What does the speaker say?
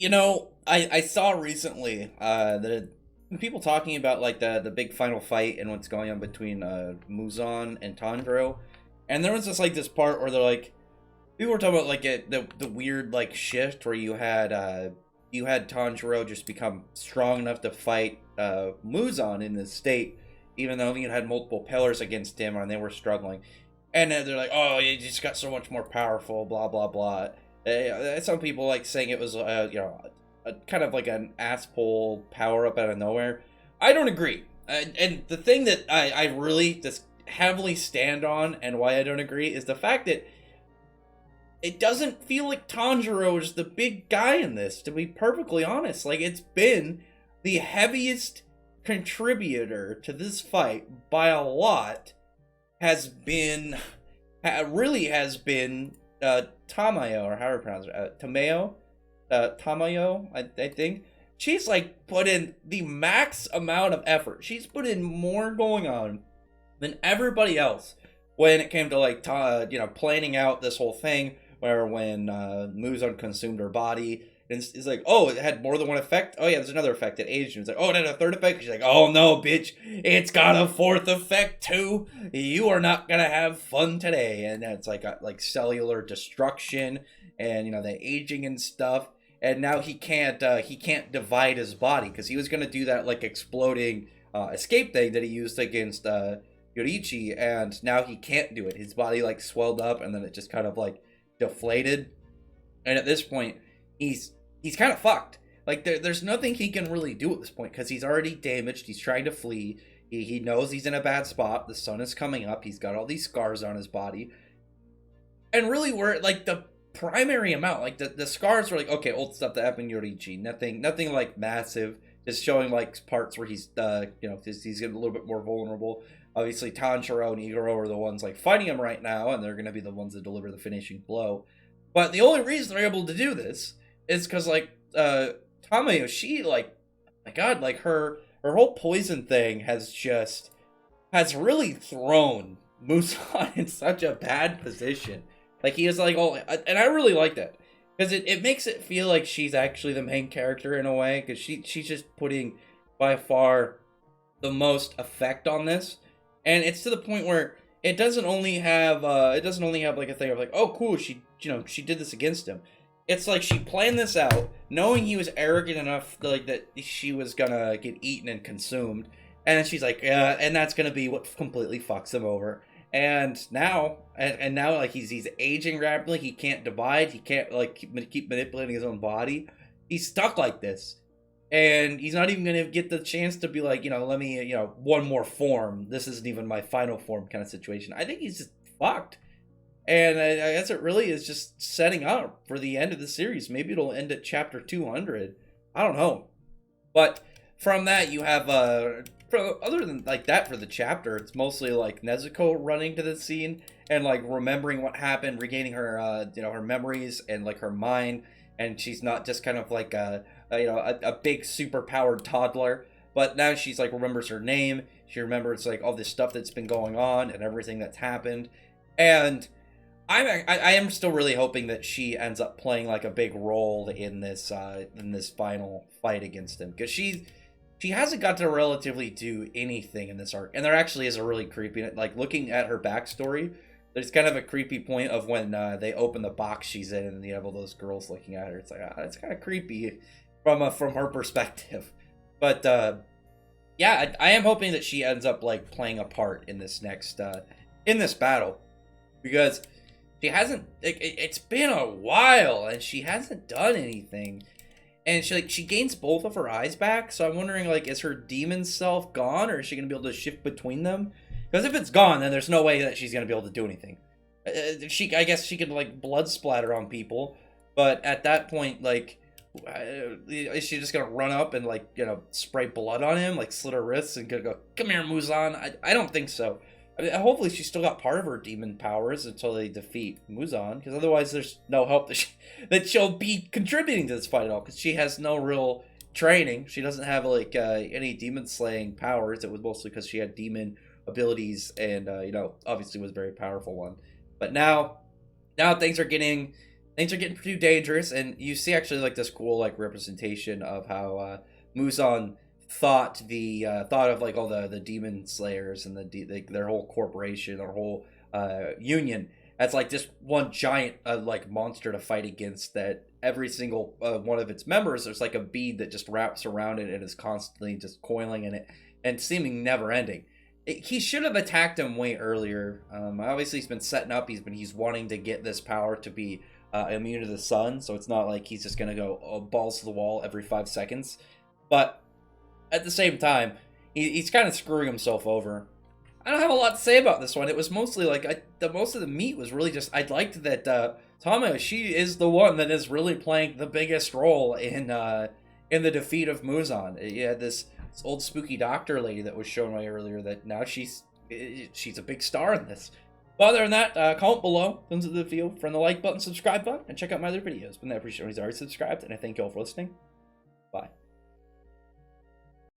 I saw recently that people talking about like the big final fight and what's going on between Muzan and Tanjiro, and there was just like this part where they're like people were talking about like the weird like shift where you had Tanjiro just become strong enough to fight Muzan in this state, even though he had multiple pillars against him and they were struggling, and then they're like, oh, he just got so much more powerful, blah blah blah. Some people like saying it was kind of like an asshole power up out of nowhere. I don't agree. And the thing that I really just heavily stand on and why I don't agree is the fact that it doesn't feel like Tanjiro is the big guy in this, to be perfectly honest. Like, it's been the heaviest contributor to this fight by a lot really has been Tamayo, or how do you pronounce it? Tamayo, I think. She's like put in the max amount of effort. She's put in more going on than everybody else when it came to like planning out this whole thing. Where when Muzan consumed her body, and it's like, oh, it had more than one effect. Oh yeah, there's another effect. It aged. It's like, oh, it had a third effect. She's like, oh no, bitch, it's got a fourth effect too. You are not gonna have fun today. And it's like cellular destruction, and the aging and stuff. And now he can't divide his body because he was gonna do that like exploding escape thing that he used against Yoriichi, and now he can't do it. His body like swelled up, and then it just kind of like deflated, and at this point he's kind of fucked. Like there's nothing he can really do at this point because he's already damaged. He's trying to flee. He knows he's in a bad spot. The sun is coming up. He's got all these scars on his body, and really we're like the primary amount, like the scars were like, okay, old stuff that happened in Yoriichi, nothing like massive, just showing like parts where he's he's getting a little bit more vulnerable. Obviously, Tanjiro and Igoro are the ones like fighting him right now, and they're going to be the ones that deliver the finishing blow. But the only reason they're able to do this is because like Tamayo, she like, my God, like her whole poison thing has really thrown Musan in such a bad position. Like he is like, oh, and I really like that because it makes it feel like she's actually the main character in a way, because she's just putting by far the most effect on this. And it's to the point where it doesn't only have like a thing of like, oh cool, she did this against him. It's like she planned this out knowing he was arrogant enough like that she was gonna get eaten and consumed, and then she's like, yeah, and that's gonna be what completely fucks him over. And now like he's aging rapidly. He can't divide. He can't like keep manipulating his own body. He's stuck like this, and he's not even gonna get the chance to be like, let me, one more form. This isn't even my final form kind of situation. I think he's just fucked, and I guess it really is just setting up for the end of the series. Maybe it'll end at chapter 200. I don't know, but from that you have other than like that for the chapter, it's mostly like Nezuko running to the scene and like remembering what happened, regaining her her memories and like her mind, and she's not just kind of like a big super powered toddler, but now she's like remembers her name. She remembers like all this stuff that's been going on and everything that's happened, and I am still really hoping that she ends up playing like a big role in this final fight against him, because she hasn't got to relatively do anything in this arc. And there actually is a really creepy, like looking at her backstory, there's kind of a creepy point of when they open the box she's in and you have all those girls looking at her. It's like, it's kind of creepy from her perspective. But yeah, I am hoping that she ends up like playing a part in this next in this battle, because she hasn't, it's been a while and she hasn't done anything. And she gains both of her eyes back, so I'm wondering, like, is her demon self gone, or is she going to be able to shift between them? Because if it's gone, then there's no way that she's going to be able to do anything. I guess she could, like, blood splatter on people, but at that point, like, is she just going to run up and, like, spray blood on him, like, slit her wrists and go, come here, Muzan? I don't think so. I mean, hopefully she's still got part of her demon powers until they defeat Muzan, because otherwise there's no hope that she'll be contributing to this fight at all, because she has no real training. She doesn't have like any demon slaying powers. It was mostly because she had demon abilities and obviously was a very powerful one. But now things are getting things are getting pretty dangerous, and you see actually like this cool like representation of how Muzan thought of like all the demon slayers and their whole corporation, their whole union as like just one giant like monster to fight against. That every single one of its members, there's like a bead that just wraps around it and is constantly just coiling in it and seeming never ending. He should have attacked him way earlier. Obviously, he's been setting up. He's wanting to get this power to be immune to the sun, so it's not like he's just gonna go balls to the wall every 5 seconds. But at the same time, he's kind of screwing himself over. I don't have a lot to say about this one. It was mostly like the most of the meat was really just I liked that Tama, she is the one that is really playing the biggest role in the defeat of Muzan. You had this old spooky doctor lady that was shown way earlier that now she's a big star in this. But other than that, comment below, thumbs up the video, friend the like button, subscribe button, and check out my other videos. But I appreciate when you've already subscribed, and I thank you all for listening. Bye.